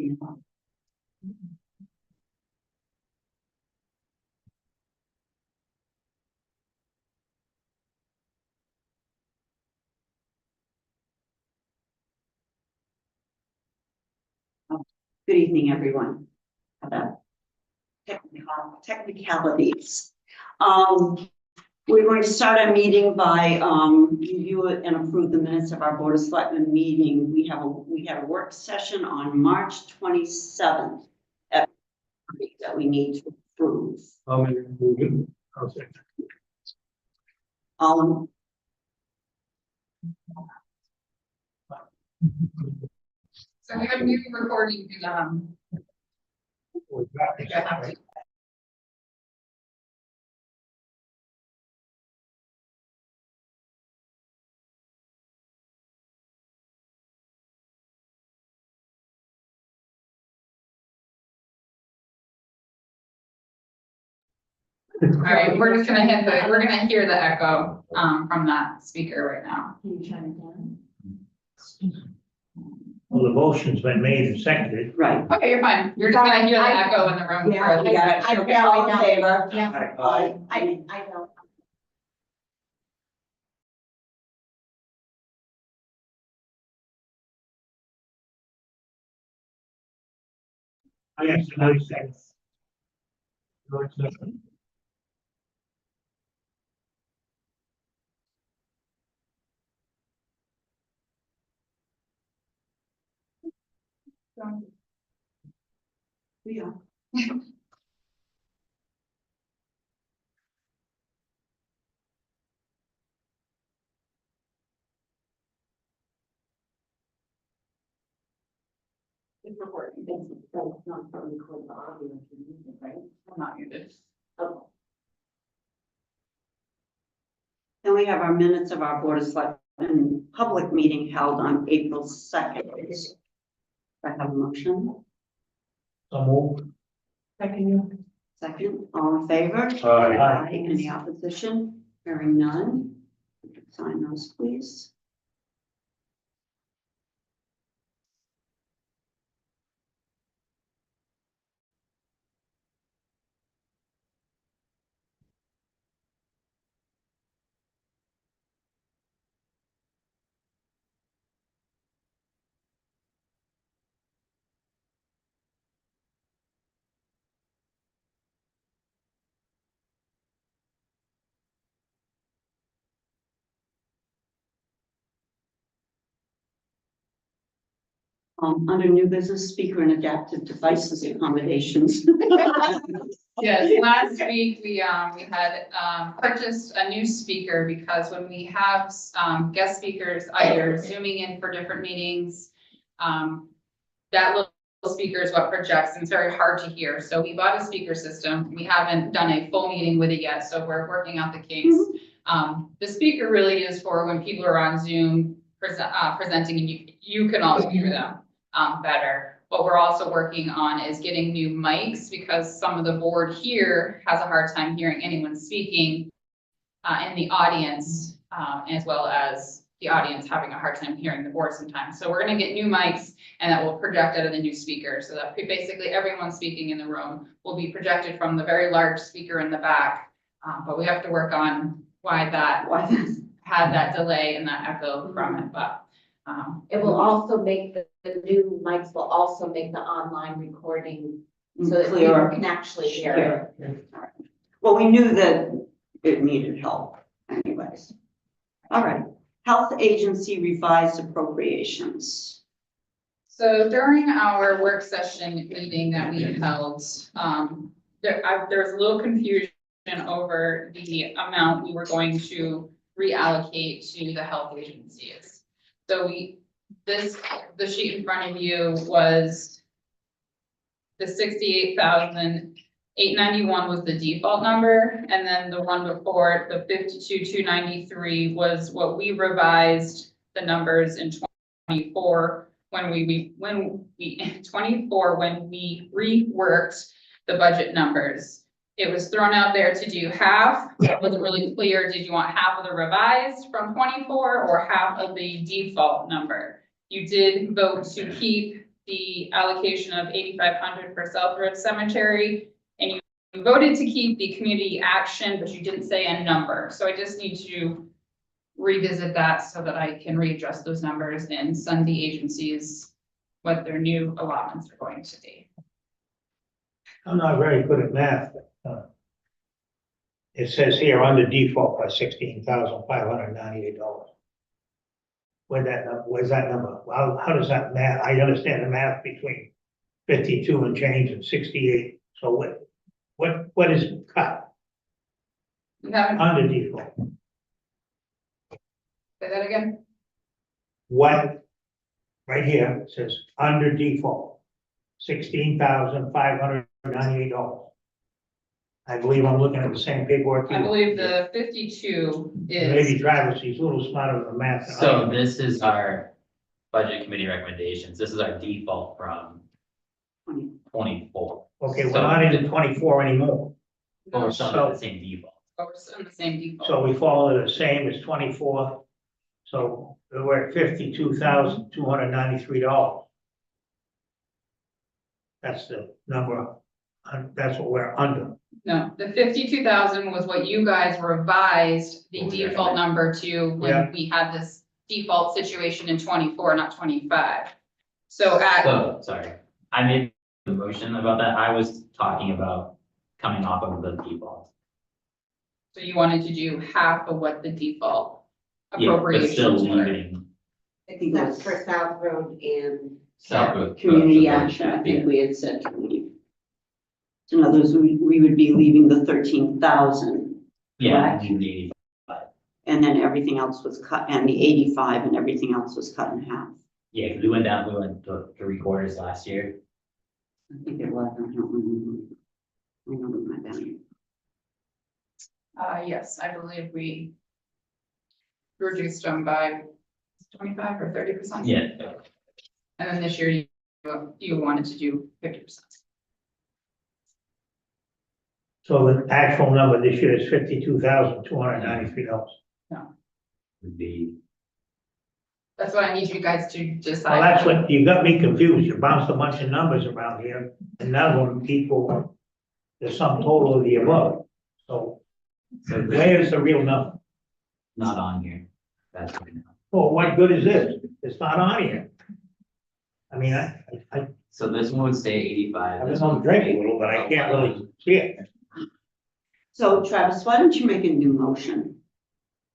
Good evening, everyone. Technicalities. We're going to start our meeting by review it and approve the minutes of our Board of Selectmen meeting. We had a work session on March 27th that we need to approve. I'll make a move. I'll second. So we have a new recording. All right, we're just gonna hear the echo from that speaker right now. Can you turn it down? Well, the motion's been made and seconded. Right. Okay, you're fine. You're just gonna hear the echo in the room. Yeah, I know in favor. Yeah. I know. I asked the notice seconds. Yeah. It's recording. It's not probably recording the audio, right? I'm not muted. Okay. Then we have our minutes of our Board of Selectmen public meeting held on April 2nd. I have a motion. So move. Second, all in favor? Aye. Any opposition? Hearing none. Sign those, please. Under new business, speaker and adaptive devices accommodations. Yes, last week we had purchased a new speaker because when we have guest speakers either zooming in for different meetings, that little speaker is what projects and it's very hard to hear. So we bought a speaker system. We haven't done a full meeting with it yet, so we're working out the kinks. The speaker really is for when people are on Zoom presenting and you can all hear them better. What we're also working on is getting new mics because some of the board here has a hard time hearing anyone speaking in the audience, as well as the audience having a hard time hearing the board sometimes. So we're gonna get new mics and that will project out of the new speaker so that basically everyone speaking in the room will be projected from the very large speaker in the back. But we have to work on why that had that delay and that echo from it, but. It will also make the new mics will also make the online recording so that Clearer. people can actually hear it. Well, we knew that it needed help anyways. All right, health agency revised appropriations. So during our work session meeting that we held, there was a little confusion over the amount we were going to reallocate to the health agencies. So the sheet in front of you was the 68,891 was the default number, and then the one before it, the 52,293 was what we revised the numbers in 24 when we reworked the budget numbers. It was thrown out there to do half. It wasn't really clear. Did you want half of the revised from 24 or half of the default number? You did vote to keep the allocation of 8,500 for South Road Cemetery. And you voted to keep the community action, but you didn't say a number. So I just need to revisit that so that I can readjust those numbers and send the agencies what their new allotments are going to be. I'm not very good at math. It says here under default by $16,598. Where's that number? How does that math? I understand the math between 52 and change and 68. So what is cut You haven't, under default? say that again? What, right here, it says under default, $16,598. I believe I'm looking at the same paperwork. I believe the 52 Maybe is, Travis, he's a little smarter with the math. than I So am. this is our budget committee recommendations. This is our default from 24. Okay, we're not in 24 anymore, But we're still So- at the same default. we're on the same default. so we follow the same as 24. So we're at $52,293. That's the number, that's what we're under. No, the 52,000 was what you guys revised the What we default number to Yeah. when we had this default situation in 24, not 25. So at, So, sorry, I made the motion about that. I was talking about coming off of the default. so you wanted to do half of what the default Yeah, but still appropriations were. leaving think it That's was for South Road and. South Road. community action, I think we had said to leave. So in other words, we would be leaving the 13,000, Yeah, correct? leaving the 85. and then everything else was cut, and the 85 and everything else was cut in half. Yeah, because we went to 3/4 last year. I think it was, I don't remember. I remember my bad. Yes, I believe we reduced them by 25 or 30%. Yeah, And then this year you wanted to do 50%. So the actual number this year is $52,293. would be, That's what I need you guys to decide. Well, that's what, you got me confused. You bounced a bunch of numbers around here, and none of them equal the sum total of the above. So so this where's the real number? not on here. That's right now. Well, what good is this? It's not on here. I mean, I So this one would stay 85. I've this been on one drink would a little, but I stay can't really see it. So Travis, why don't you make a new motion?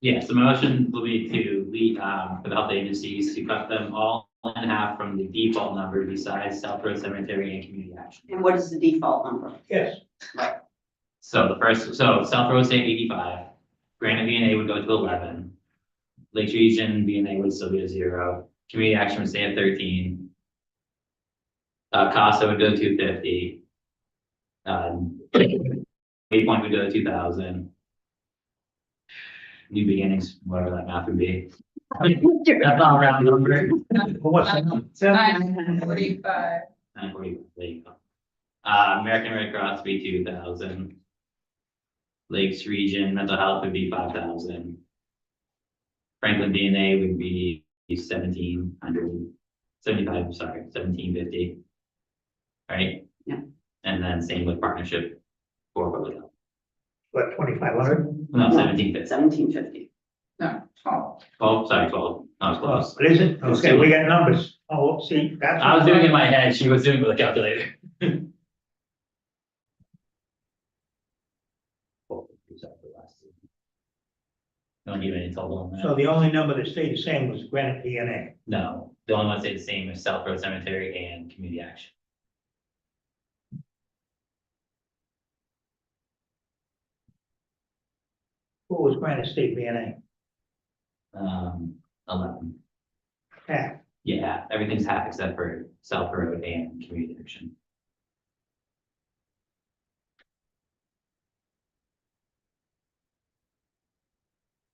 Yes, the motion will be to lead, for the health agencies to cut them all in half from the default number besides South Road Cemetery and Community Action. And what is the default number? Yes, So South Road stay at 85, Granite V&A would go to 11, Lakes Region V&A would still be at 0, Community Action would stay at 13. Casa would go to 250. Waypoint would go to 2,000. New beginnings, whatever that math would be. That's not a round number. well, what's the number? 945. 940, there you go. American Red Cross would be 2,000. Lakes Region Mental Health would be 5,000. Franklin DNA would be 1,775, sorry, 1,750. Right? Yeah. And then same with partnership for public health. What, 2,500? No, 1,750. 1750. No, 12. 12, sorry, 12. I was close. What is it? Okay, we got numbers. Oh, see, that's. I was doing it in my head. She was doing it with a calculator. Don't give any total on So that. the only number that stayed the same was Granite DNA. No, the only one that stayed the same is South Road Cemetery and Community Action. What was Granite State DNA? 11. Half. Yeah, everything's half except for South Road and Community Action.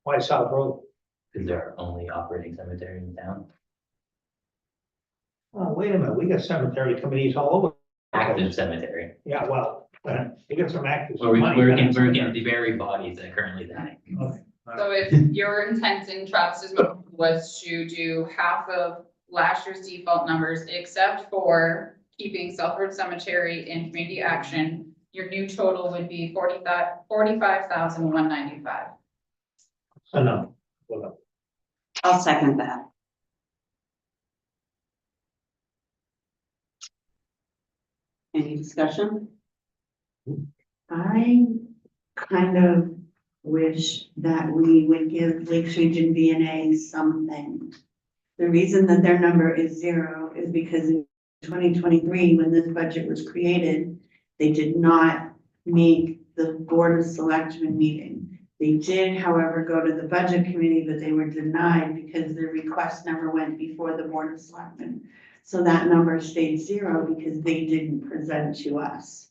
Why South Road? Because they're our only operating cemetery in town. Oh, wait a minute, we got cemetery committees all over. Active cemetery. Yeah, well, we got some actors. Where we can bury bodies that currently die. Okay. So if your intent in Travis's motion was to do half of last year's default numbers, except for keeping Southwood Cemetery in community action, your new total would be 45,195. Enough. Well, I'll second that. Any discussion? I kind of wish that we would give Lakes Region VNA something. The reason that their number is 0 is because in 2023, when this budget was created, they did not make the Board of Selectmen meeting. They did, however, go to the Budget Committee, but they were denied because their request never went before the Board of Selectmen. So that number stayed 0 because they didn't present to us.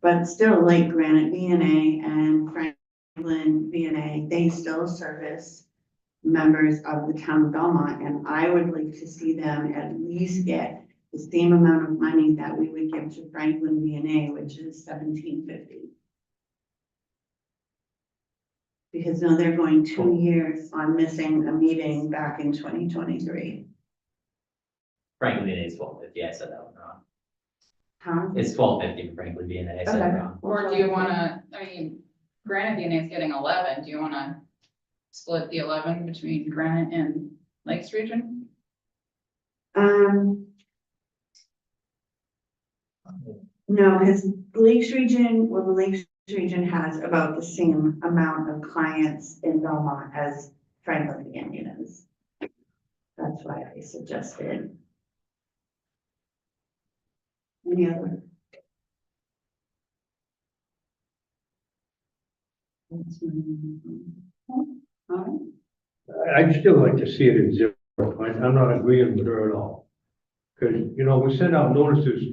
But still, Lake Granite VNA and Franklin VNA, they still service members of the town of Belmont, and I would like to see them at least get the same amount of money that we would give to Franklin VNA, which is $17.50. Because now they're going 2 years on missing a meeting back in 2023. Franklin VNA is 1250, I said that one wrong. Huh? It's 1250 for Franklin VNA, I said it Okay. wrong. Or do you wanna, I mean, Granite DNA is getting 11, do you wanna split the 11 between Granite and Lakes Region? No, because Lakes Region, well, the Lakes Region has about the same amount of clients in Belmont as Franklin Canyon is. That's why I suggested. Any other? All I'd still like to see it in 0. I'm not agreeing with her at all. Because, you know, we sent out notices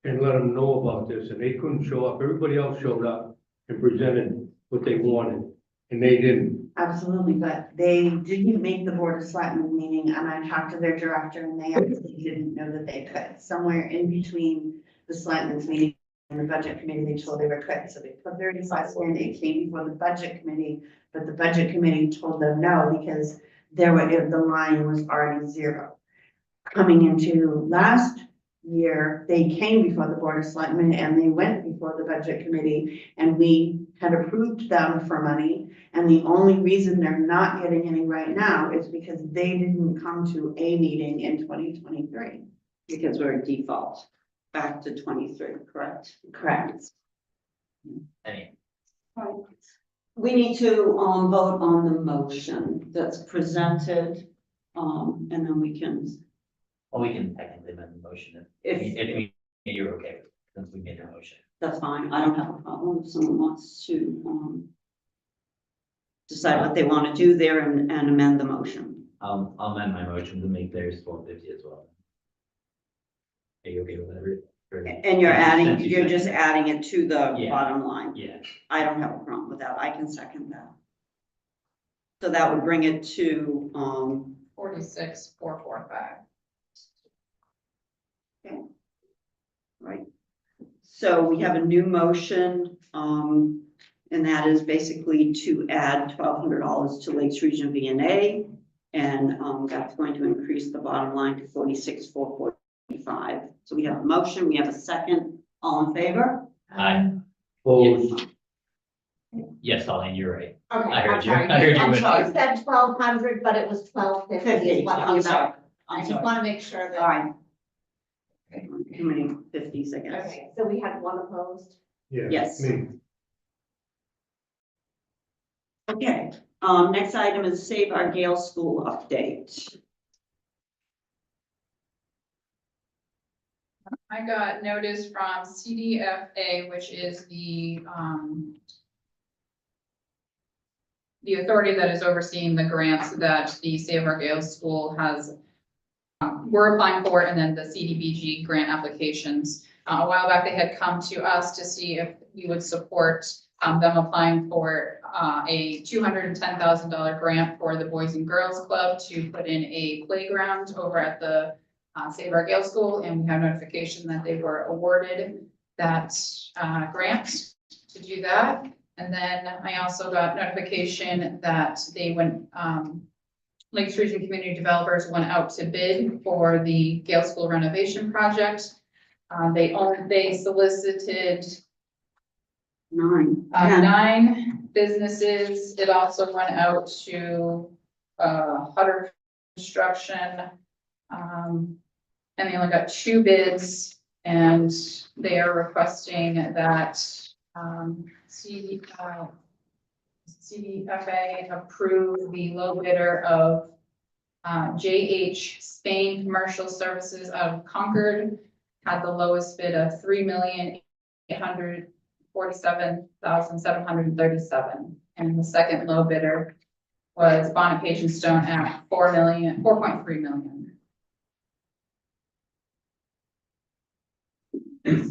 and let them know about this, and they couldn't show up. Everybody else showed up and presented what they wanted, and they didn't. Absolutely, but they didn't make the Board of Selectmen meeting, and I talked to their director, and they actually didn't know that they could. Somewhere in between the Selectmen's meeting and the Budget Committee, they told they were could, so they put their request in, it came before the Budget Committee, but the Budget Committee told them no, because the line was already 0. Coming into last year, they came before the Board of Selectmen, and they went before the Budget Committee, and we had approved them for money. And the only reason they're not getting any right now is because they didn't come to a meeting in 2023. because we're at default, back to 23, correct? Correct. I mean, We need to, vote on the motion that's presented, and then we can, well, we can technically amend the motion if you're okay with it, since we made the motion. that's fine, I don't have a problem if someone wants to, decide what they want to do there and amend the motion. I'll amend my motion to make theirs 1250 as well. Are you okay with that? And you're adding, Since you you're said- just adding it to the Yeah. bottom line. Yeah, I don't have a problem with that, I can second that. So that would bring it to, 46,445. right. So we have a new motion, and that is basically to add $1,200 to Lakes Region VNA. And, that's going to increase the bottom line to 46,445. So we have a motion, we have a second, all in favor? Opposed? yes, Colleen, you're right. Okay, I heard I'm you. sorry. I heard you I'm with- sorry, you said 1,200, but it was 1,250 is what I'm I'm sorry, I I'm just sorry. want to make sure All that. right. Too many 50s, I guess. Okay, so we had one opposed. Yeah. Yes. Me. Okay, next item is Save Our Gale School update. I got notice from CDFA, which is the authority that is overseeing the grants that the Save Our Gales School has, we're applying for, and then the CDBG grant applications. A while back, they had come to us to see if we would support them applying for a $210,000 grant for the Boys and Girls Club to put in a playground over at the Save Our Gale School, and we have notification that they were awarded that grant to do that. And then I also got notification that they went, Lakes Region Community Developers went out to bid for the Gale School renovation project. They solicited 9, 10. 9 businesses. It also went out to, Hutter Construction. And they only got 2 bids, and they are requesting that, CDFA approve the low bidder of, JH Spain Commercial Services out of Concord, had the lowest bid of $3,847,737. And the second low bidder was Bonnet Page and Stone at $4.3 million.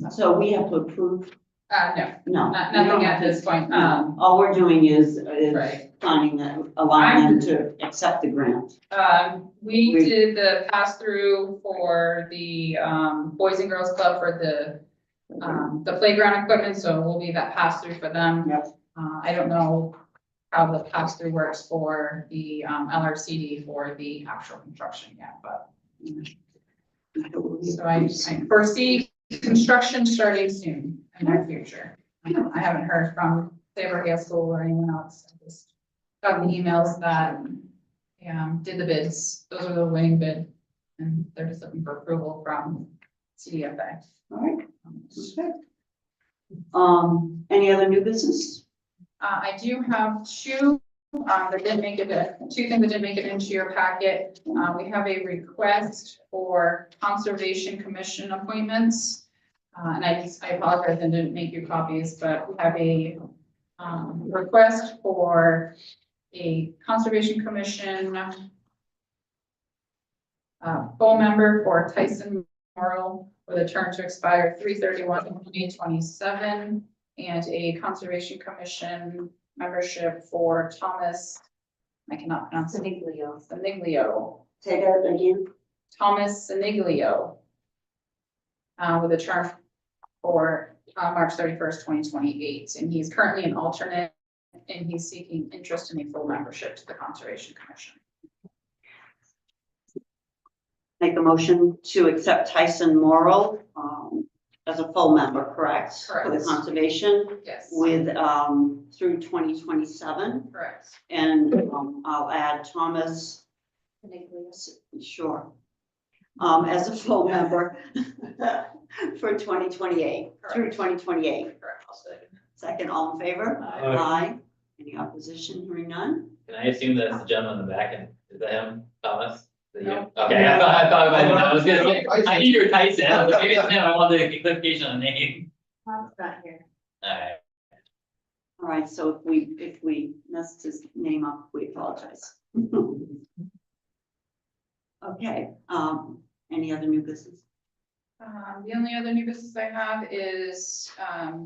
So we have to approve? No, No. nothing at this point. All we're doing is Right. signing that, allowing them to accept the grant. We We- did the pass-through for the, Boys and Girls Club for the playground equipment, so we'll be that pass-through for them. Yep. I don't know how the pass-through works for the, LRCD for the actual construction yet, but. So I foresee construction starting soon in the future. I haven't heard from Sabre Gale School or anyone else. I just got the emails that, did the bids. Those are the winning bid. And they're just looking for approval from CDFA. All right. Okay. Any other new business? I do have 2, that didn't make it, 2 things that didn't make it into your packet. We have a request for Conservation Commission appointments. And I apologize, I didn't make you copies, but we have a, request for a Conservation Commission full member for Tyson Morrill with a term to expire 3/31/2027, and a Conservation Commission membership for Thomas, I cannot pronounce it, Siniglio, Say that again. Thomas Siniglio, with a term for March 31st, 2028, and he's currently an alternate, and he's seeking interest in a full membership to the Conservation Commission. Make a motion to accept Tyson Morrill, as a full member, correct? For the Correct. conservation Yes. with, through 2027. Correct. And, I'll add Thomas, sure, as a full member for 2028, through Correct. 2028. Correct. Second, all in favor? Aye. Any opposition? Hearing none? Can I assume that's the gentleman in the back end? Is that him, Thomas? Is that you? No. Okay, I thought about it. I was gonna say, I knew you were Tyson. I was like, maybe it's him. I wanted a clarification on the name. Tom's not here. Alright. All right, so if we messed his name up, we apologize. Okay, any other new business? The only other new business I have is,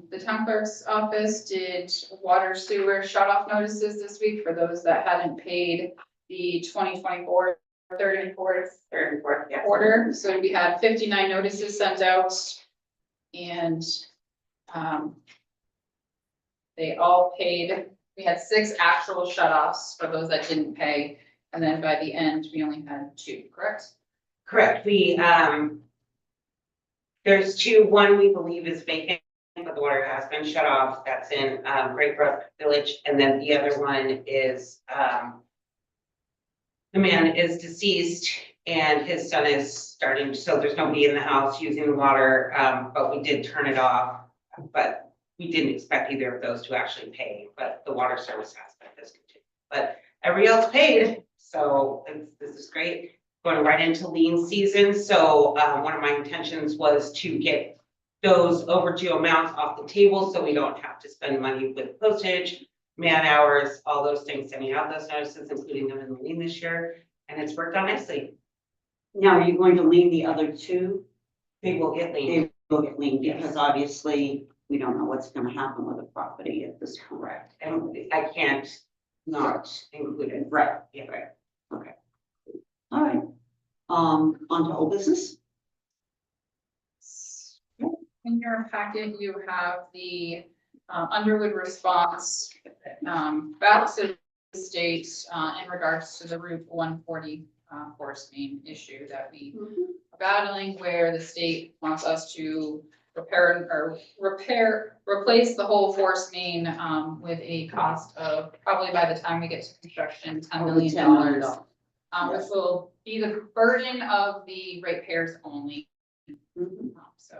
the town clerk's office did water sewer shut off notices this week for those that hadn't paid the 2024 third and fourth quarter. So we had 59 notices sent out, and, they all paid. We had 6 actual shut-offs for those that didn't pay, and then by the end, we only had 2, correct? Correct, there's 2, one we believe is vacant, but the water has been shut off, that's in, Great Brook Village, and then the other one is, the man is deceased and his son is starting, so there's nobody in the house using the water, but we did turn it off, but we didn't expect either of those to actually pay, but the water service has been discontinued, but everybody else paid, so this is great. Going right into lean season, so one of my intentions was to get those overdue amounts off the table, so we don't have to spend money with postage, man hours, all those things, sending out those notices, including them in the lien this year, and it's worked out nicely. Now, are you going to lean the other 2? They will get lean. They will get lean because obviously we don't know what's gonna happen with the property at this point. Correct, and I can't not include it. Right. Yeah, right. Okay. All right. On to old business. In your packet, you have the Underwood response back to state, in regards to the Route 140, force main issue that we are battling, where the state wants us to replace the whole force main, with a cost of, probably by the time we get to construction, $10 million. $10 million. Which will be the burden of the ratepayers only. Mhm. So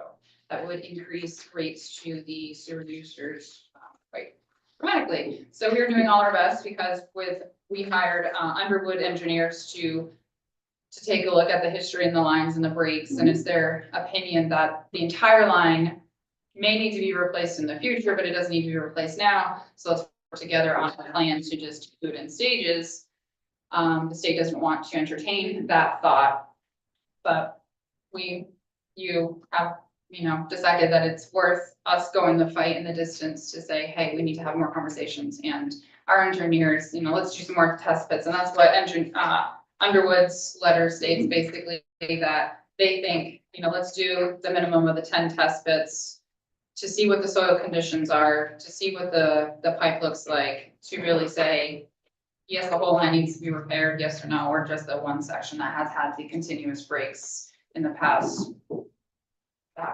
that would increase rates to the sewer users quite dramatically. So we're doing all our best because we hired Underwood engineers to take a look at the history and the lines and the breaks, and it's their opinion that the entire line may need to be replaced in the future, but it doesn't need to be replaced now. So let's work together on a plan to just do it in stages. The state doesn't want to entertain that thought, but you have, decided that it's worth us going the fight in the distance to say, hey, we need to have more conversations, and our engineers, let's do some more test pits, and that's what Underwood's letter states, basically, that they think, let's do the minimum of the 10 test pits to see what the soil conditions are, to see what the pipe looks like, to really say, yes, the whole line needs to be repaired, yes or no, or just the one section that has had the continuous breaks in the past.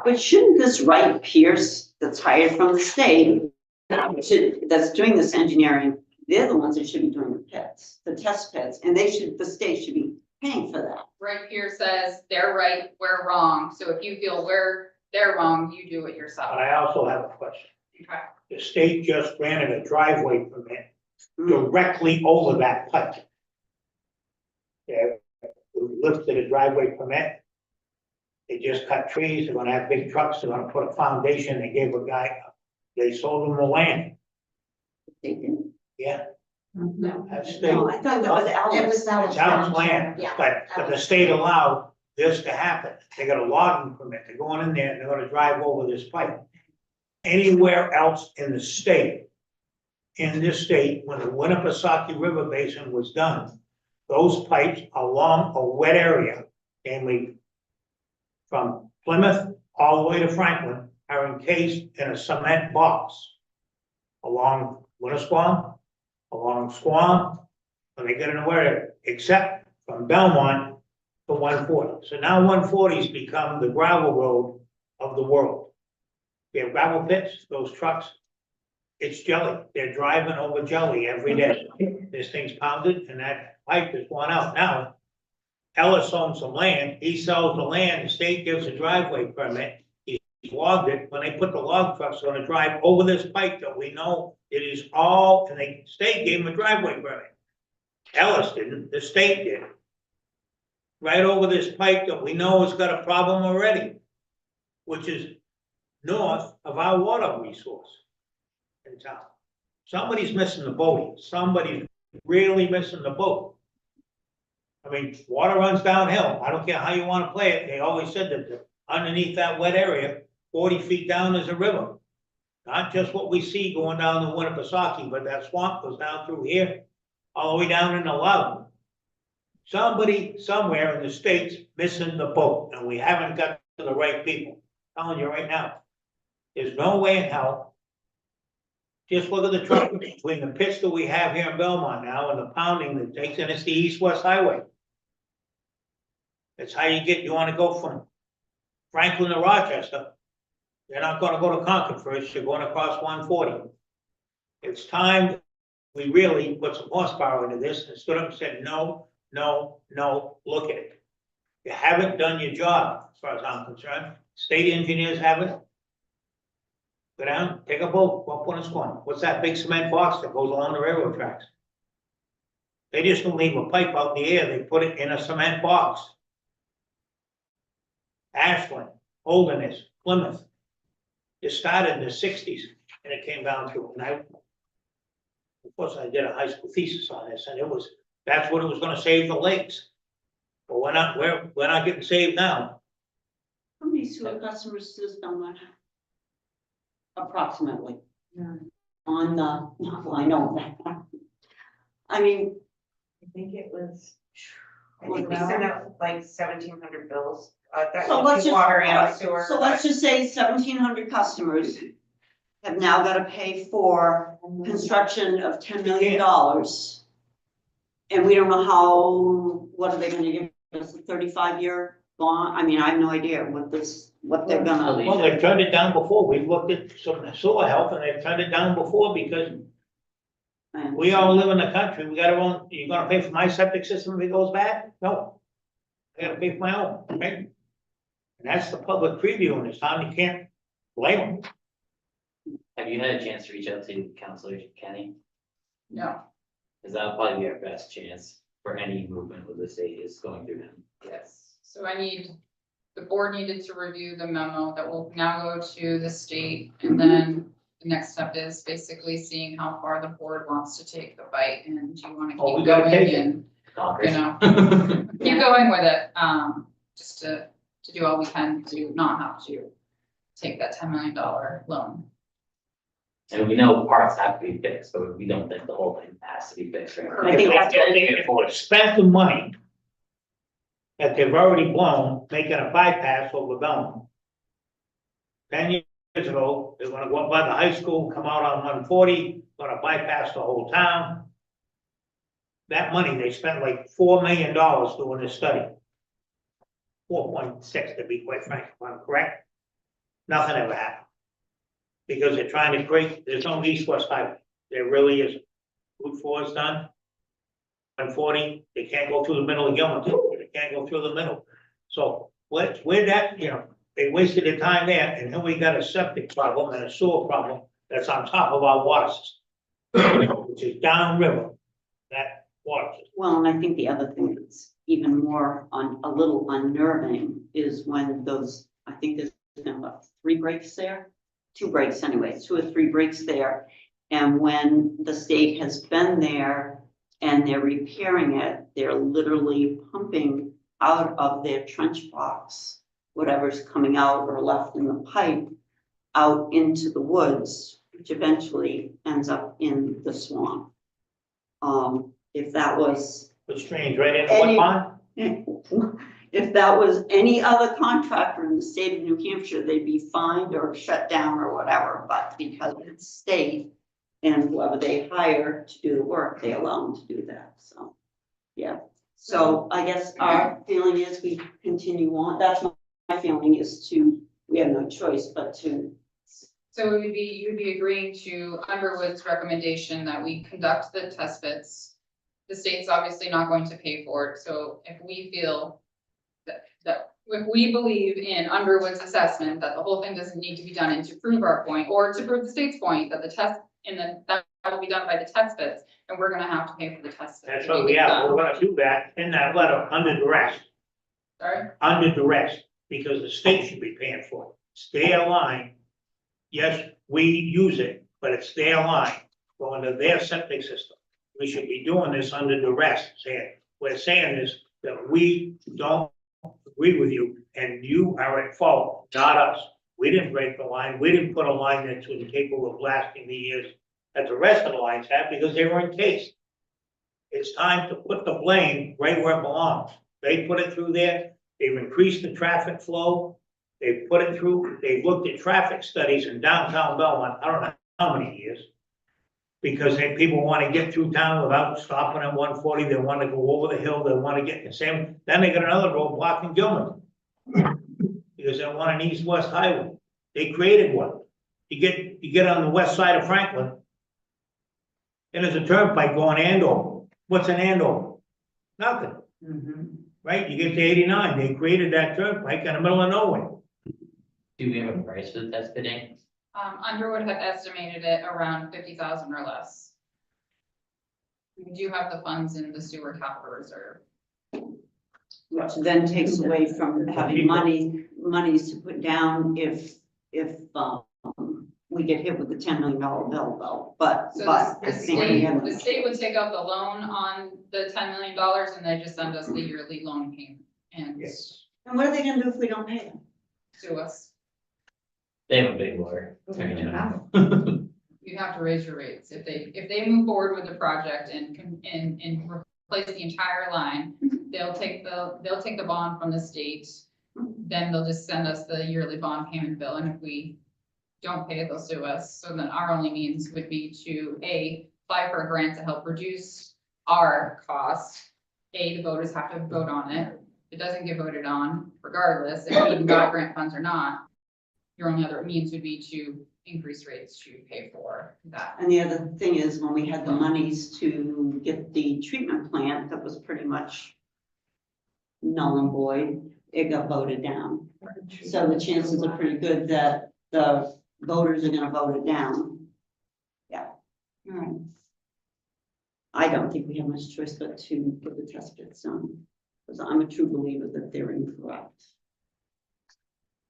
But shouldn't this right Pierce, that's hired from the state, that's doing this engineering, they're the ones that should be doing the pits, the test pits, and the state should be paying for that. Right here says they're right, we're wrong, so if you feel they're wrong, you do it yourself. But I also have a question. Okay. The state just granted a driveway permit Mm. directly over that pipe. They lifted a driveway permit. They just cut trees, they're gonna have big trucks, they're gonna put a foundation, they sold them the land, They didn't. yeah, No. that's state. No, I thought that was It was Alice. It's Al's land, Yeah. but the state allowed this to happen. They got a logging permit, they're going in there, and they're gonna drive over this pipe. Anywhere else in the state, when the Winnipesaukee River Basin was done, those pipes along a wet area, namely from Plymouth all the way to Franklin, are encased in a cement box along Winnisquam, along Squam, when they get in the area, except from Belmont to 140. So now 140's become the gravel road of the world. We have gravel pits, those trucks, it's jelly. They're driving over jelly every day. This thing's pounded and that pipe is going out. Now, Ellis owns some land, he sells the land, the state gives a driveway permit. He logged it, when they put the log trucks on to drive over this pipe that we know it is all, and the state gave him a driveway permit. Ellis didn't, the state did. Right over this pipe that we know has got a problem already, which is north of our water resource in town. Somebody's missing the boat, somebody's really missing the boat. I mean, water runs downhill, I don't care how you wanna play it, they always said that underneath that wet area, 40 feet down is a river. Not just what we see going down the Winnipesaukee, but that swamp goes down through here, all the way down in the Loudon. Somebody somewhere in the state's missing the boat, and we haven't got to the right people. I'm telling you right now, there's no way in hell. Just look at the traffic between the pits that we have here in Belmont now and the pounding that takes, and it's the east-west highway. That's how you wanna go from Franklin to Rochester. You're not gonna go to Concord first, you're going across 140. It's time we really put some horsepower into this and stood up and said, no, no, no, look at it. You haven't done your job, as far as I'm concerned. State engineers haven't. Go down, take a boat, go up on this one. What's that big cement box that goes along the railroad tracks? They just don't leave a pipe out in the air, they put it in a cement box. Ashland, Holderness, Plymouth. It started in the 60s and it came down to, and of course, I did a high school thesis on this, and that's what it was gonna save the lakes. But we're not getting saved now. How many sewer customers does Belmont have? Approximately. On the, well, I know that. I mean, I think it was. I think we sent out like 1,700 bills, that so let's includes water and just, sewer. so let's just say 1,700 customers have now gotta pay for construction of $10 million. And we don't know what are they gonna give us, a 35-year bond? I mean, I have no idea what they're gonna. Well, they've turned it down before. We've looked at some sewer health and they've turned it down before because we all live in the country. We got our own, you're gonna pay for my septic system if it goes bad? No. I gotta pay for my own, right? And that's the public preview in this town. You can't blame them. Have you had a chance to reach out to Counselor Kenny? No, Cause that'll probably be our best chance for any movement with the state is going through him. yes, so the board needed to review the memo that will now go to the state, and then the next step is basically seeing how far the board wants to take the fight, and do you wanna Oh, we keep gotta going take it. and, Congress. you know, keep going with it, just to do all we can to not have to take that $10 million loan. And we know parts have to be fixed, but we don't think the whole thing has to be fixed, right? I think that's what If they spent the money that they've already blown, making a bypass over Belmont. 10 years ago, they're gonna go up by the high school, come out on 140, gonna bypass the whole town. That money, they spent like $4 million doing this study. 4.6 to be quite frank, if I'm correct. Nothing ever happened. Because they're trying to create, there's no east-west highway, there really isn't. Route 4 is done. 140, they can't go through the middle of Gilman, they can't go through the middle. So, where that, they wasted their time there, and then we got a septic problem and a sewer problem that's on top of our water system. Which is downriver, that water system. Well, and I think the other thing that's even more a little unnerving is when I think there's been about 3 breaks there, 2 breaks anyway, 2 or 3 breaks there. And when the state has been there and they're repairing it, they're literally pumping out of their trench box, whatever's coming out or left in the pipe, out into the woods, which eventually ends up in the swamp. If that was It's strange, right into what pond? if that was any other contractor in the state of New Hampshire, they'd be fined or shut down or whatever, but because it's state and whoever they hire to do the work, they allow them to do that, so, yeah. So I guess our feeling is we continue on, that's my feeling is we have no choice but to. So you'd be agreeing to Underwood's recommendation that we conduct the test bits. The state's obviously not going to pay for it, so if we feel that if we believe in Underwood's assessment that the whole thing doesn't need to be done and to prove our point, or to prove the state's point that the test that will be done by the test bits, and we're gonna have to pay for the test bits. That's what we have, we're gonna do that in that letter under duress. Sorry? Under duress, because the state should be paying for it. It's their line. Yes, we use it, but it's their line, going to their septic system. We should be doing this under duress, we're saying this, that we don't agree with you, and you are at fault, not us. We didn't break the line, we didn't put a line that's incapable of lasting the years that the rest of the lines have, because they were encased. It's time to put the blame right where it belongs. They put it through there, they've increased the traffic flow, they've put it through, they've looked at traffic studies in downtown Belmont, I don't know how many years. Because people want to get through town without stopping at 140, they want to go over the hill, they want to get the same, then they got another roadblock in Gilman. Because they want an east-west highway, they created one. You get on the west side of Franklin. And there's a turnpike going Andover. What's an Andover? Nothing, right? You get to 89, they created that turnpike in the middle of nowhere. Do we have a price for the test bidding? Underwood had estimated it around 50,000 or less. We do have the funds in the sewer capital reserve. Which then takes away from having monies to put down if we get hit with the $10 million bill though, but. So I the think we have- state would take out the loan on the $10 million and they just send us the yearly loan payment and Yes. And what are they gonna do if we don't pay them? sue us. They have a big lawyer. You have to raise your rates. If they move forward with the project and replace the entire line, they'll take the bond from the state. Then they'll just send us the yearly bond payment bill, and if we don't pay it, they'll sue us. So then our only means would be to apply for a grant to help reduce our cost. The voters have to vote on it. It doesn't get voted on regardless, if we even got grant funds or not. Your only other means would be to increase rates to pay for that. And the other thing is, when we had the monies to get the treatment plant that was pretty much null and void, it got voted down. So the chances are pretty good that the voters are gonna vote it down. Yeah, all right. I don't think we have much choice but to get the test pits done, because I'm a true believer that they're incorrect.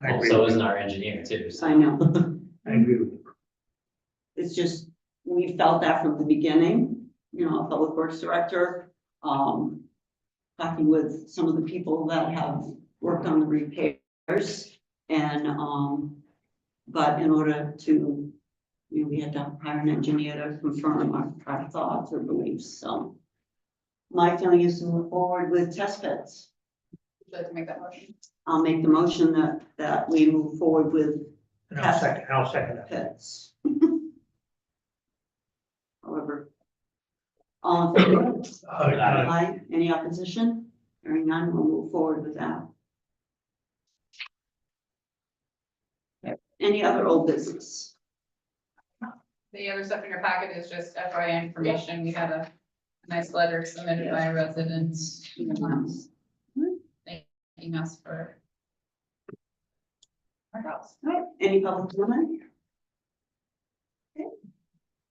I agree. Also isn't our engineer too, so. I know. I agree with you. It's just, we felt that from the beginning, Public Works Director, talking with some of the people that have worked on the repairs, and, but in order to, we had to hire an engineer to confirm our thoughts or beliefs, so. My feeling is to move forward with test pits. Would you like to make that motion? I'll make the motion that we move forward with And I'll second that. pits. However. All in favor? Aye. Any opposition? Hearing none, we'll move forward with that. Any other old business? The other stuff in your packet is just FYI information. We had a nice letter submitted by a resident. Thanking us for our house. All right, any public comment? Okay.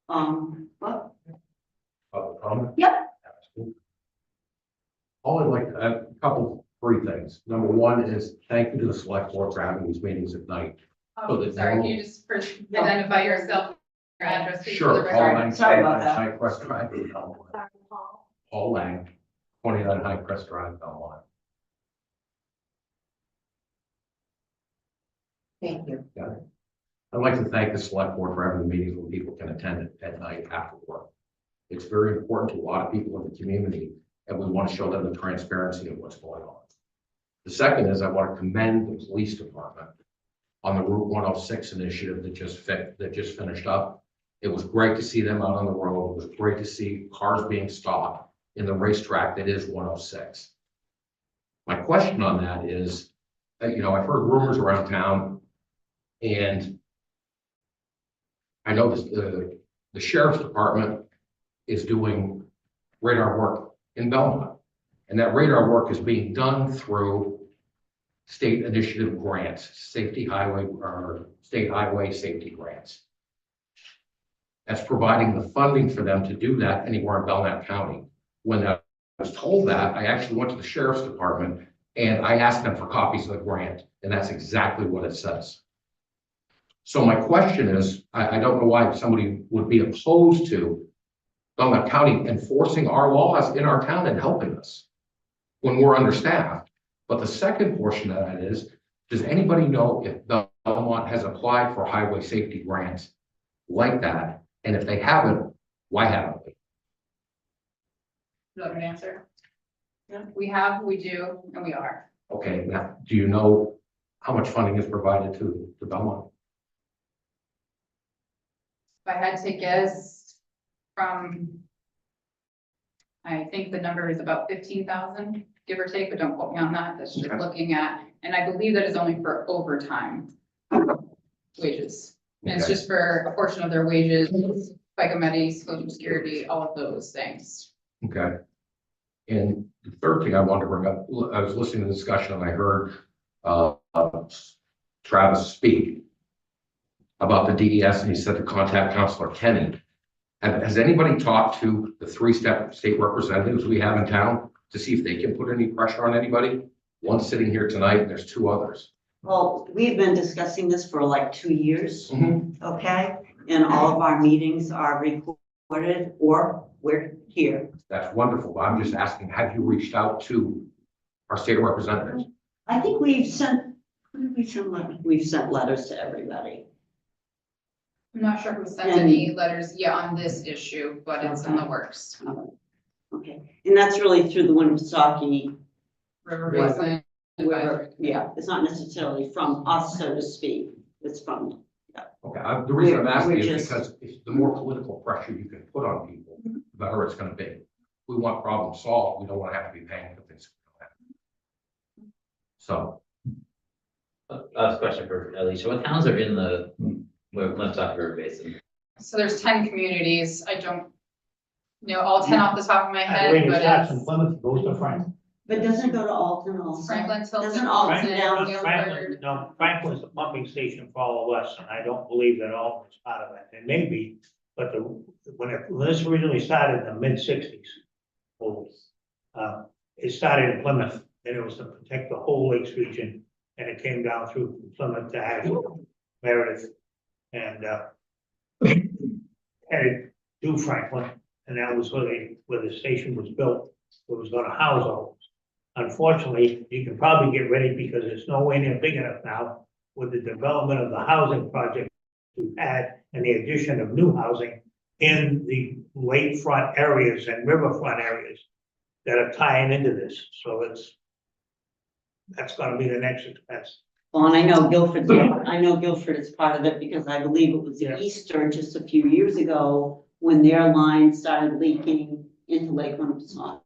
Well, Public comment? Yep. All I'd like, three things. Number one is thank you to the select board for having these meetings at night. Oh, sorry, can you just first identify yourself, your address? please, for the Sure, Paul record? Lang, Sorry about 29 that. High Crest Drive, Belmont. Paul Lang, 29 High Crest Drive, Belmont. Thank you. Got it. I'd like to thank the select board for having the meetings when people can attend it at night after work. It's very important to a lot of people in the community, and we want to show them the transparency of what's going on. The second is I want to commend the police department on the Route 106 initiative that just finished up. It was great to see them out on the road. It was great to see cars being stopped in the racetrack that is 106. My question on that is, I've heard rumors around town, and I know the sheriff's department is doing radar work in Belmont, and that radar work is being done through state initiative grants, state highway safety grants. That's providing the funding for them to do that anywhere in Belknap County. When I was told that, I actually went to the sheriff's department and I asked them for copies of the grant, and that's exactly what it says. So my question is, I don't know why somebody would be opposed to Belknap County enforcing our laws in our town and helping us when we're understaffed. But the second portion of that is, does anybody know if Belmont has applied for highway safety grants like that? And if they haven't, why haven't we? Is that an answer? Yeah, we have, we do, and we are. Okay, now, do you know how much funding is provided to Belmont? If I had to guess I think the number is about 15,000, give or take, but don't quote me on that. That's just Okay. looking at, and I believe that is only for overtime wages. And it's Okay. just for a portion of their wages, FICA, Medi, Social Security, all of those things. Okay. And the third thing I wanted to bring up, I was listening to the discussion and I heard Travis speak about the DES, and he said to contact Councilor Kenny. Has anybody talked to the three-step state representatives we have in town to see if they can put any pressure on anybody? One's sitting here tonight and there's two others. Well, we've been discussing this for like 2 years, Mm-hmm. okay? And all of our meetings are recorded, or we're here. That's wonderful, but I'm just asking, have you reached out to our state representatives? I think we've sent letters to everybody. I'm not sure who sent And- any letters yet on this issue, but it's in the works. Okay, and that's really through the Winnipesaukee River River. Basin. River. Yeah, it's not necessarily from us, so to speak. It's from, Okay, the reason I'm asking We're is just- because the more political pressure you can put on people, the better it's gonna be. We want problem solved. We don't want to have to be paying for things. So, Last question for Alicia, what towns are in the Woonsocket River Basin? So there's 10 communities. I don't know all 10 off the top of my I head, believe it but starts in it's Plymouth, goes to Franklin. But doesn't it go to Alton also? Franklin, Doesn't Tilton, Alton Alton, down- Franklin, Guilford. no, Franklin's the pumping station for all of us, and I don't believe that all is part of it. It may be, but when this originally started in the mid-60s, it started in Plymouth, and it was to protect the whole Lakes region, and it came down through Plymouth to Ashland, Meredith, and headed to Franklin, and that was where the station was built. It was gonna house all. Unfortunately, you can probably get ready because it's nowhere near big enough now with the development of the housing project we've had and the addition of new housing in the lakefront areas and riverfront areas that are tying into this. So that's gonna be the next expense. Well, and I know Guilford is part of it because I believe it was Yeah. Easter just a few years ago when their line started leaking into Lake Winnipesaukee.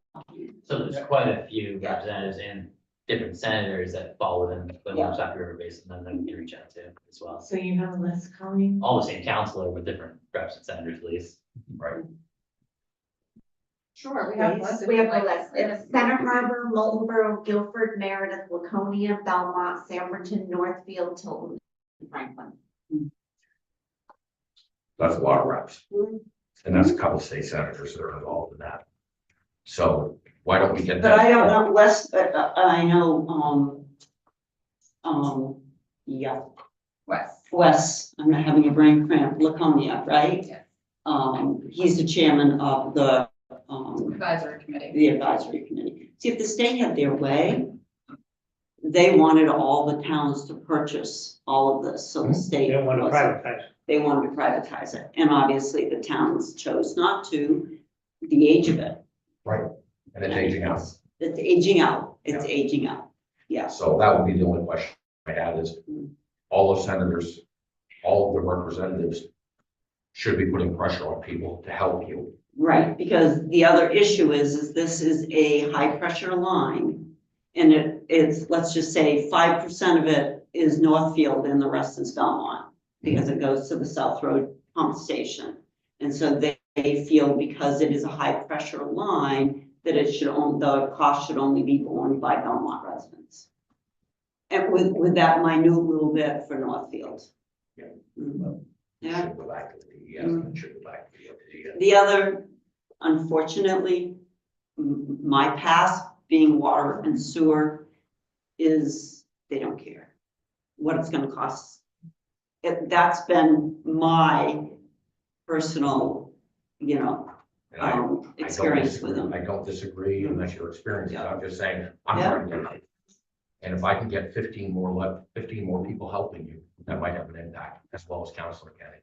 So there's quite a few representatives and different senators that fall within the Yeah. Woonsocket River Basin, and then we can reach out to as well. So you have a list, Colleen? All the same counselor with different reps and senators at least. right, Sure, we have Please. lists. if We you'd have like the to list. see it. It's Center Harbor, Moultonborough, Guilford, Meredith, Laconia, Belmont, Sanborn, Northfield, Tilton, and Franklin. that's a lot of reps. And that's a couple of state senators that are involved in that. So why don't we get that? But I don't know, West, I know, yeah, Wes. Wes, I'm not having a brain cramp, Laconia, right? Yes. He's the chairman of the Advisory committee. the advisory committee. See, if the state had their way, they wanted all the towns to purchase all of this, so the state. They don't want to wasn't- privatize. They wanted to privatize it, and obviously the towns chose not to, the age of it. Right, and it's aging out. It's aging out, it's aging out, yes. So that would be the only question I had is, all the senators, all of the representatives should be putting pressure on people to help you. Right, because the other issue is this is a high pressure line. And it's, let's just say 5% of it is Northfield and the rest is Belmont. Because it goes to the South Road pump station. And so they feel because it is a high pressure line, that it should the cost should only be borne by Belmont residents. And with that minute little bit for Northfield. Yeah. Mhm. It Yeah. should go back to the DES, and it should go back to the DES. The other, unfortunately, my past being water and sewer is they don't care what it's gonna cost. That's been my personal, And I experience with them. I don't disagree, and that's your experience, Yeah. I'm just saying, I'm Yeah. trying to get it. And if I can get 15 more people helping you, that might have an impact, as well as Councilor Kenny.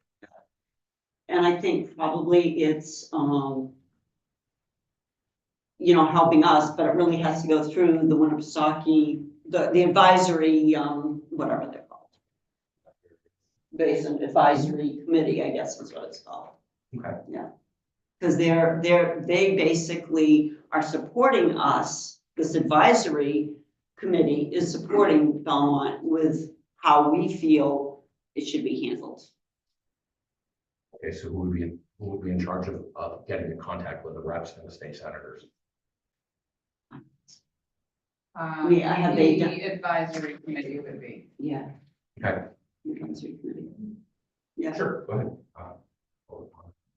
And I think probably it's, helping us, but it really has to go through the Winnipesaukee, the advisory, whatever they're called. Basin Advisory Committee, I guess is what it's called. Okay. Yeah. Because they basically are supporting us, this advisory committee is supporting Belmont with how we feel it should be handled. Okay, so who would be in charge of getting in contact with the reps and the state senators? Yeah, have they done- The advisory committee would be. Yeah. Okay, Advisory committee. Yeah. sure, go ahead.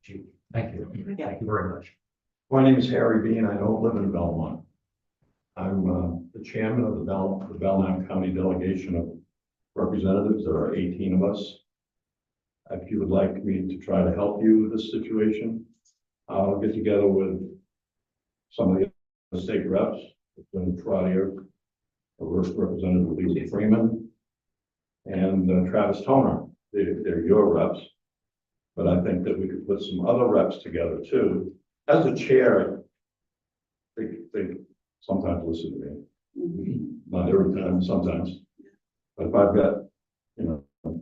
Chief, thank you, Yeah. thank you very much. My name is Harry Bean. I don't live in Belmont. I'm the chairman of the Belmont County Delegation of Representatives. There are 18 of us. If you would like me to try to help you with this situation, I'll get together with some of the state reps, Representative Trotter, Representative Lisa Freeman, and Travis Toner. They're your reps. But I think that we could put some other reps together too. As a chair, they sometimes listen to me. Not every time, sometimes. But if I've got,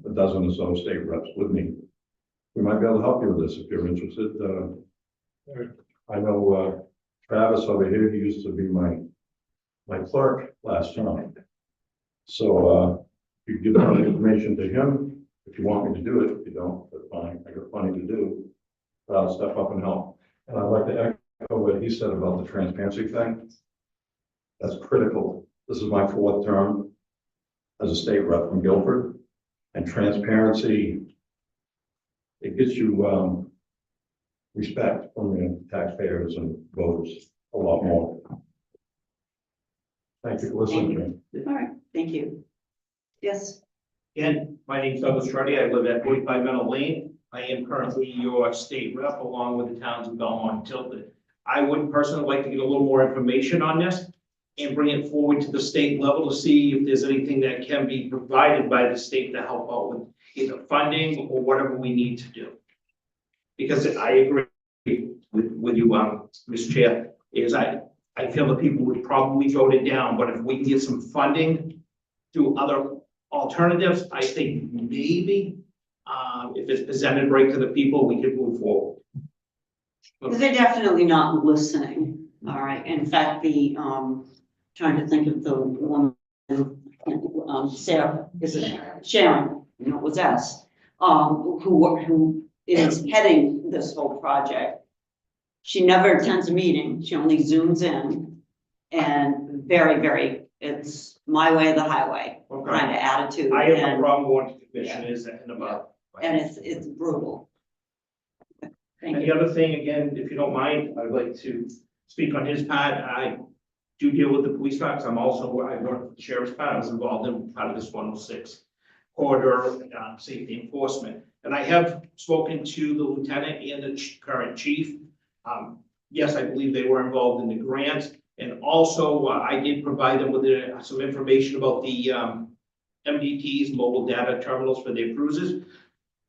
a dozen or so state reps with me, we might be able to help you with this if you're interested. I know Travis over here, he used to be my clerk last time. So, you give all the information to him, if you want me to do it, if you don't, that's fine, I got plenty to do. But I'll step up and help. And I'd like to echo what he said about the transparency thing. That's critical. This is my 4th term as a state rep from Guilford, and transparency, it gets you, respect from the taxpayers and voters a lot more. Thank you for listening to me. All right, thank you. Yes, Again, my name's Douglas Truddy. I live at 45 Meadow Lane. I am currently your state rep along with the towns of Belmont and Tilton. I would personally like to get a little more information on this and bring it forward to the state level to see if there's anything that can be provided by the state to help out with either funding or whatever we need to do. Because I agree with you, Mr. Chair, is I feel that people would probably vote it down, but if we can get some funding through other alternatives, I think maybe, if it's presented right to the people, we could move forward. because they're definitely not listening, all right, in fact, trying to think of the woman, Sarah, is it Sharon, you know, it was us, who is heading this whole project. She never attends a meeting, she only zooms in, and very, it's my way or the highway kind of attitude. I have no and- problem going to the commissioners and about. And it's brutal. Thank And you. the other thing, again, if you don't mind, I'd like to speak on his part. I do deal with the police box. I work with the sheriff's part. I was involved in part of this 106 corridor safety enforcement. And I have spoken to the lieutenant and the current chief. Yes, I believe they were involved in the grant. And also, I did provide them with some information about the MDTs, mobile data terminals for their cruises,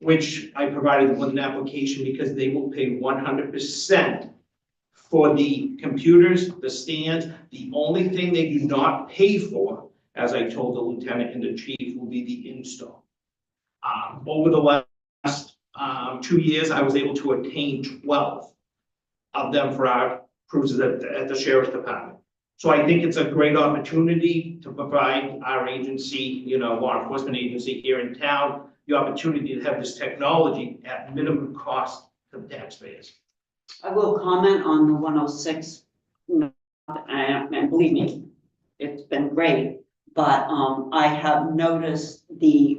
which I provided them with an application because they will pay 100% for the computers, the stands. The only thing they do not pay for, as I told the lieutenant and the chief, will be the install. Over the last 2 years, I was able to attain 12 of them for our cruises at the sheriff's department. So I think it's a great opportunity to provide our agency, law enforcement agency here in town, the opportunity to have this technology at minimum cost to the taxpayers. I will comment on the 106, and believe me, it's been great, but I have noticed the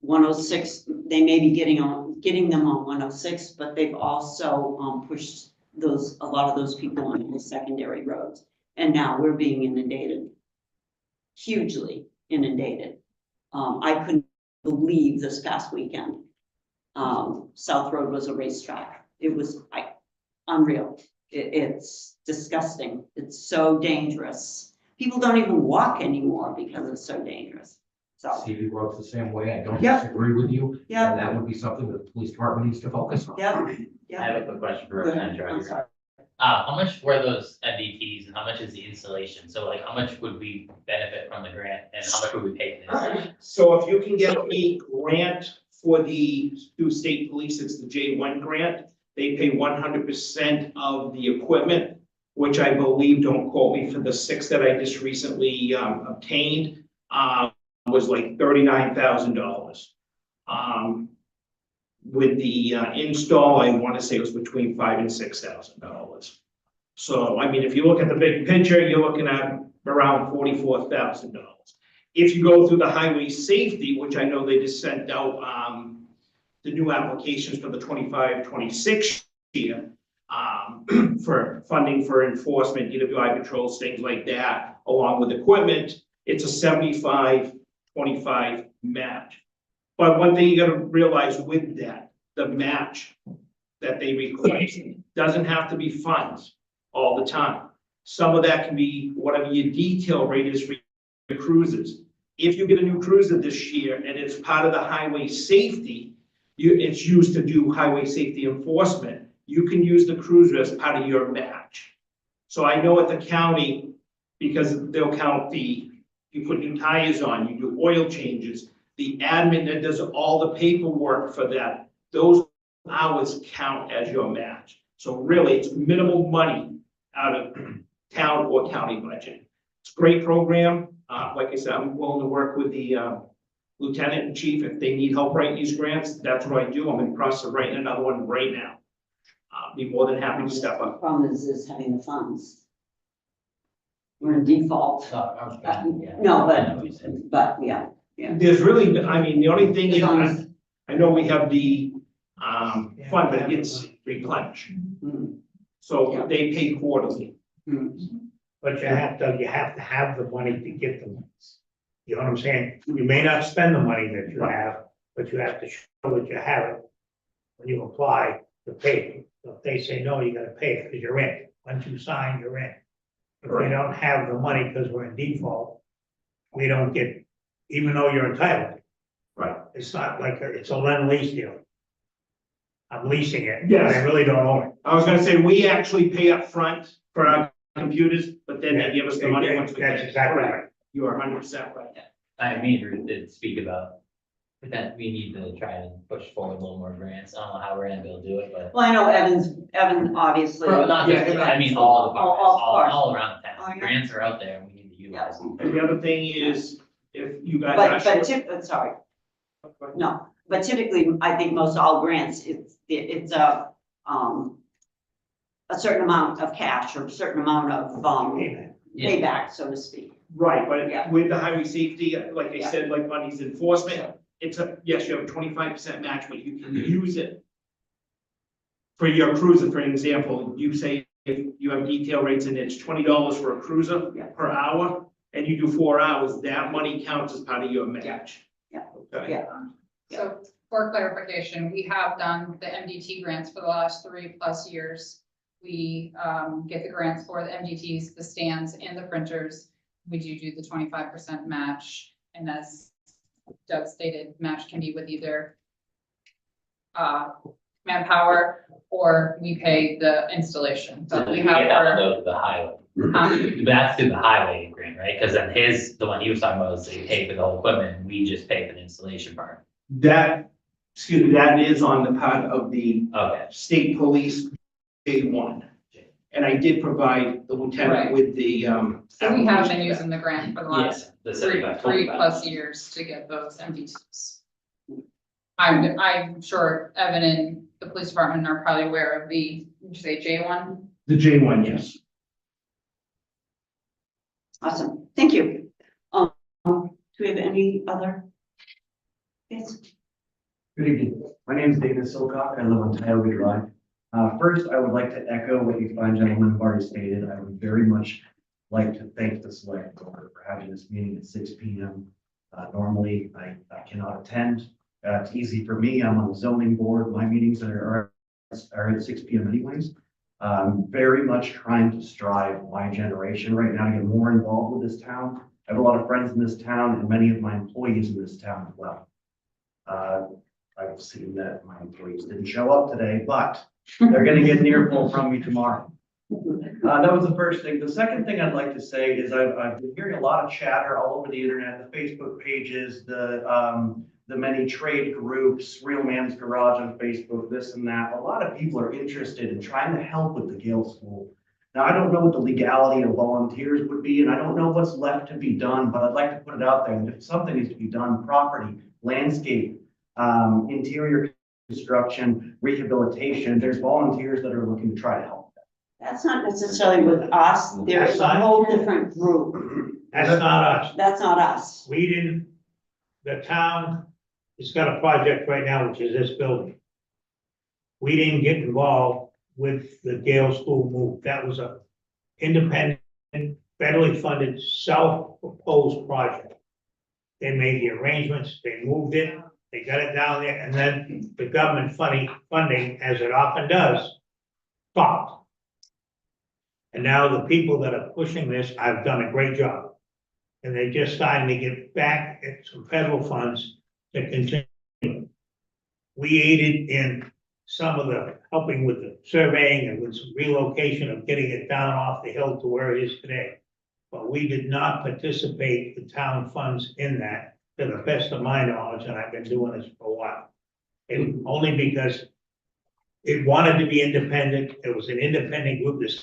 106, they may be getting them on 106, but they've also pushed a lot of those people on the secondary roads. And now we're being inundated, hugely inundated. I couldn't believe this past weekend. South Road was a racetrack. It was unreal. It's disgusting. It's so dangerous. People don't even walk anymore because it's so dangerous. So, CV works the same way. I don't Yep. disagree with you. Yep. And that would be something that the police department needs to focus on. yeah, I yeah. have a quick question for Go ahead. Representative I'm Truddy. sorry. How much were those MDTs and how much is the installation? So like, how much would we benefit from the grant and how much would we pay for the installation? So if you can get a grant through state police, it's the J1 grant. They pay 100% of the equipment, which I believe, don't quote me, for the 6 that I just recently obtained, was like $39,000. With the install, I want to say it was between $5,000 and $6,000. So, I mean, if you look at the big picture, you're looking at around $44,000. If you go through the highway safety, which I know they just sent out the new applications for the 25-26 year for funding for enforcement, DWI patrols, things like that, along with equipment, it's a 75-25 match. But one thing you gotta realize with that, the match that they request doesn't have to be funds all the time. Some of that can be whatever your detail rate is for your cruises. If you get a new cruiser this year and it's part of the highway safety, it's used to do highway safety enforcement, you can use the cruiser as part of your match. So I know at the county, because they'll count you put new tires on, you do oil changes, the admin that does all the paperwork for that, those hours count as your match. So really, it's minimal money out of town or county budget. It's a great program. Like I said, I'm willing to work with the lieutenant and chief if they need help writing these grants. That's what I do. I'm in the process of writing another one right now. Be more than happy to step The up. problem is having the funds. We're in default. Yeah. No, I know what you said. but yeah, There's really, I mean, the only thing is, As long as- I know we have the fund, but it's replenished. mm, So they pay quarterly. But you have to have the money to get the money. You know what I'm saying? You may not spend the money that you have, but you have to show that you have it when you apply to pay. So if they say, no, you gotta pay it because you're in. Once you sign, you're in. If we don't have the money because we're in default, we don't get, even though you're entitled. Right. It's not like, it's a lend-lease deal. I'm leasing it, but Yes. I really don't own it. I was gonna say, we actually pay up front for our computers, but then they give us the money once we That's pay. exactly right. You are 100% right. Me and Ruth did speak about that we need to try and push forward a little more grants. I don't know how we're gonna be able to do it, but. well, I know Evan obviously. Not just, Yeah, I mean, all the All departments, parts. all around Oh, town. yeah. Grants are out there and we need to utilize them. And the other thing is, if you guys are But short. sorry, no, but typically, I think most all grants, it's a certain amount of cash or a certain amount of, Yeah. payback, so to speak. Right, but Yeah. with the highway safety, like I Yeah. said, like money's enforcement, yes, you have a 25% match, but you can use it. For your cruiser, for example, you say if you have detail rates and it's $20 for a cruiser Yeah. per hour, and you do 4 hours, that money counts as part of your match. Yeah. Okay. Yeah. So for clarification, we have done the MDT grants for the last 3+ years. We get the grants for the MDTs, the stands and the printers. We do the 25% match. And as Doug stated, match can be with either manpower or we pay the installation. So But we we have get that our, one though, the highway. That's through the highway grant, right? Cause then the one he was talking about is they pay for the whole equipment and we just pay for the installation part. That is on the part of the Okay. state police J1. And I did provide the lieutenant Right. with the, so we have been application. using the grant for the last The 3+ 75. years to get those MDTs. I'm sure Evan and the police department are probably aware of the, did you say J1? The J1, yes. Awesome, thank you. Do we have any other? Yes, Good evening. My name is David Silcock. I live on Tioga Drive. First, I would like to echo what you fine gentlemen have already stated. I would very much like to thank the select board for having this meeting at 6 p.m. Normally, I cannot attend. It's easy for me. I'm on the zoning board. My meetings are at 6 p.m. anyways. Very much trying to strive my generation right now to get more involved with this town. I have a lot of friends in this town and many of my employees in this town as well. I've seen that my employees didn't show up today, but they're gonna get an earful from me tomorrow. That was the first thing. The second thing I'd like to say is I've been hearing a lot of chatter all over the internet, the Facebook pages, the many trade groups, Real Man's Garage on Facebook, this and that. A lot of people are interested in trying to help with the Gale School. Now, I don't know what the legality of volunteers would be, and I don't know what's left to be done, but I'd like to put it out there. And if something needs to be done, property, landscape, interior construction, rehabilitation, there's volunteers that are looking to try to help. that's not necessarily with us, there is a whole different group, That's not us. that's not us. We didn't, the town has got a project right now, which is this building. We didn't get involved with the Gale School move. That was a independent, federally funded, self-proposed project. They made the arrangements, they moved it, they got it down there, and then the government funding, as it often does, stopped. And now the people that are pushing this have done a great job. And they're just starting to get back at some federal funds to continue. We aided in some of the helping with the surveying and with some relocation of getting it down off the hill to where it is today. But we did not participate in town funds in that, to the best of my knowledge, and I've been doing this for a while. And only because it wanted to be independent, it was an independent group that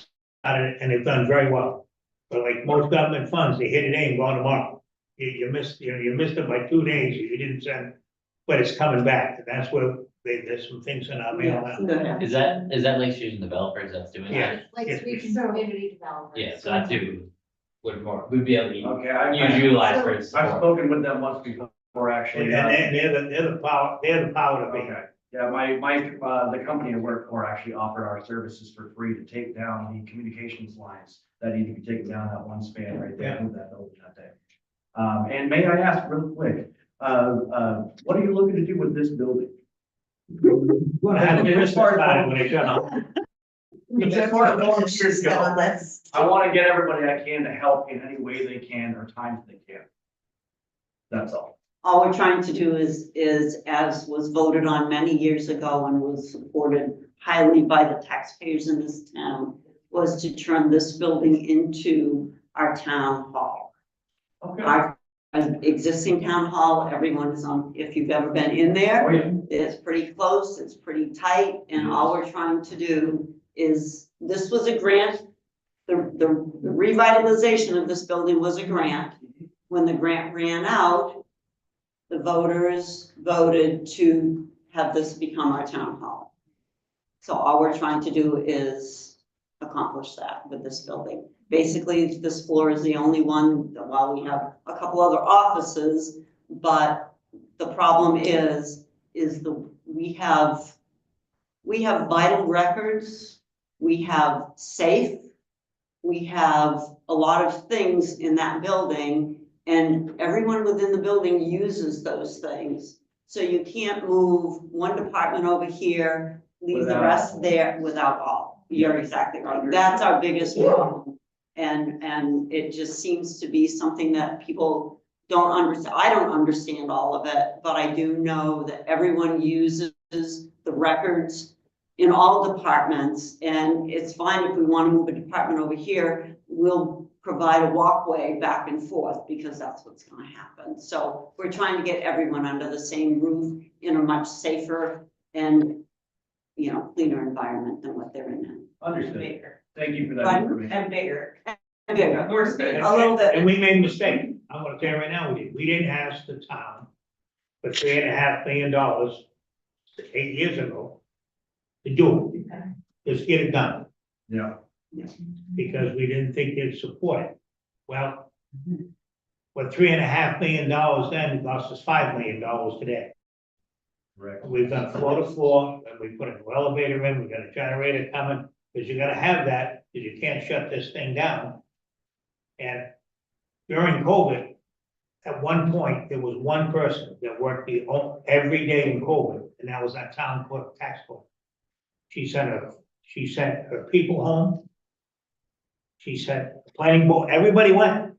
and they've done very well. But like most government funds, they hit it and gone tomorrow. You missed, you missed it by 2 days, you didn't send, but it's coming back, and that's where there's some things in our mail now. Is that Lake Street Developers that's doing Yeah. that? Like Yes, Region Community Development. Yeah, so that's who would be able to Okay, I've utilize for his I've support. spoken with them once before, actually. And they're the power to be. Okay, yeah, the company I work for actually offered our services for free to take down the communications lines that need to be taken down that one span right there with that building that day. And may I ask real quick, what are you looking to do with this building? Gonna have a Christmas party when they shut off. As far as volunteers go, I want to get everybody I can to help in any way they can or times they can. That's all. All we're trying to do is as was voted on many years ago and was supported highly by the taxpayers in this town, was to turn this building into our town hall. Okay. Our existing town hall, everyone is on, if you've ever been in there, Oh, yeah. it's pretty close, it's pretty tight, and all we're trying to do is, this was a grant. The revitalization of this building was a grant. When the grant ran out, the voters voted to have this become our town hall. So all we're trying to do is accomplish that with this building. Basically, this floor is the only one, while we have a couple other offices, but the problem is we have vital records, we have safe, we have a lot of things in that building, and everyone within the building uses those things. So you can't move one department over here, leave the rest there without all. You're exactly right. That's our biggest problem. And it just seems to be something that people don't understand. I don't understand all of it, but I do know that everyone uses the records in all departments. And it's fine if we want to move a department over here, we'll provide a walkway back and forth because that's what's going to happen. So we're trying to get everyone under the same roof in a much safer and, you know, cleaner environment than what they're in now. Understood. Thank you for that Right. information. And bigger. A little bit. And we made a mistake. I'm gonna tell you right now, we didn't ask the town for $3.5 million 8 years ago to do it. Just get it done, Yeah. because we didn't think they'd support it. Well, what $3.5 million then cost us $5 million today. Right. We've done floor to floor, and we put a new elevator in, we got a generator coming, because you gotta have that, because you can't shut this thing down. And during COVID, at one point, there was one person that worked every day in COVID, and that was our town clerk, tax clerk. She sent her people home. She sent the planning board, everybody went,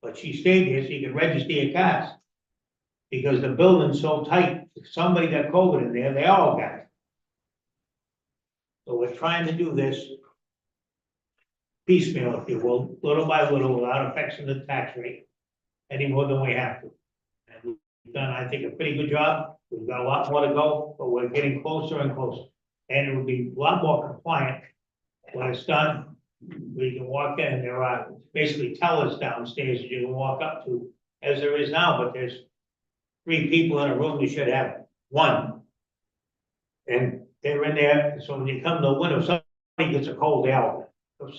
but she stayed here so you could register your cars. Because the building's so tight, if somebody got COVID in there, they all got it. So we're trying to do this piecemeal, if you will, little by little, without affecting the tax rate any more than we have to. And we've done, I think, a pretty good job. We've got a lot more to go, but we're getting closer and closer. And it will be a lot more compliant when it's done. We can walk in and there are basically tellers downstairs that you can walk up to, as there is now, but there's 3 people in a room, you should have 1. And they're in there, so when you come to the window, somebody gets a cold out.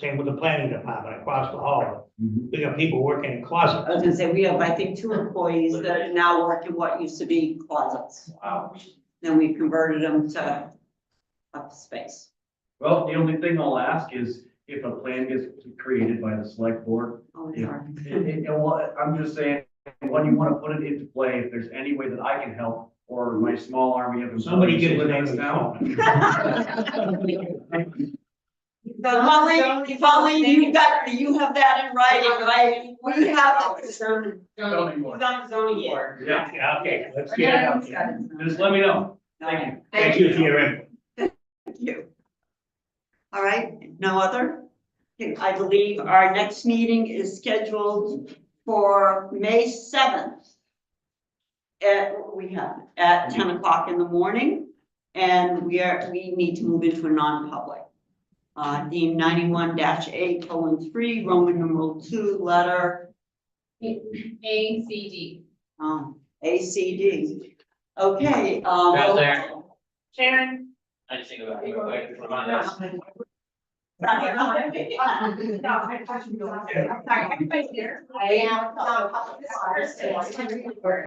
Same with the planning department across the hall. We got people working in closets. I was gonna say, we have, I think, 2 employees that now work in what used to be closets. Wow. Then we converted them to up space. Well, the only thing I'll ask is if a plan gets created by the select board. Oh, Yeah. sorry. Well, I'm just saying, when you want to put it into play, if there's any way that I can help or my small army of. Somebody get his employees name with us down. If only you have that in writing, right? We have it. Zoning board. Zoning board. Yeah, Yeah, okay, let's get it out. just let me know. Thank you. Thank you for your input. Thank you. All right, no other? Okay, I believe our next meeting is scheduled for May 7th. At 10 o'clock in the morning, and we need to move into a non-public. deemed 91-A:3, Roman numeral 2, letter, ACD. ACD. Okay, Right there. Sharon? I just think about it real quick. Remind us. Sorry, everybody's here.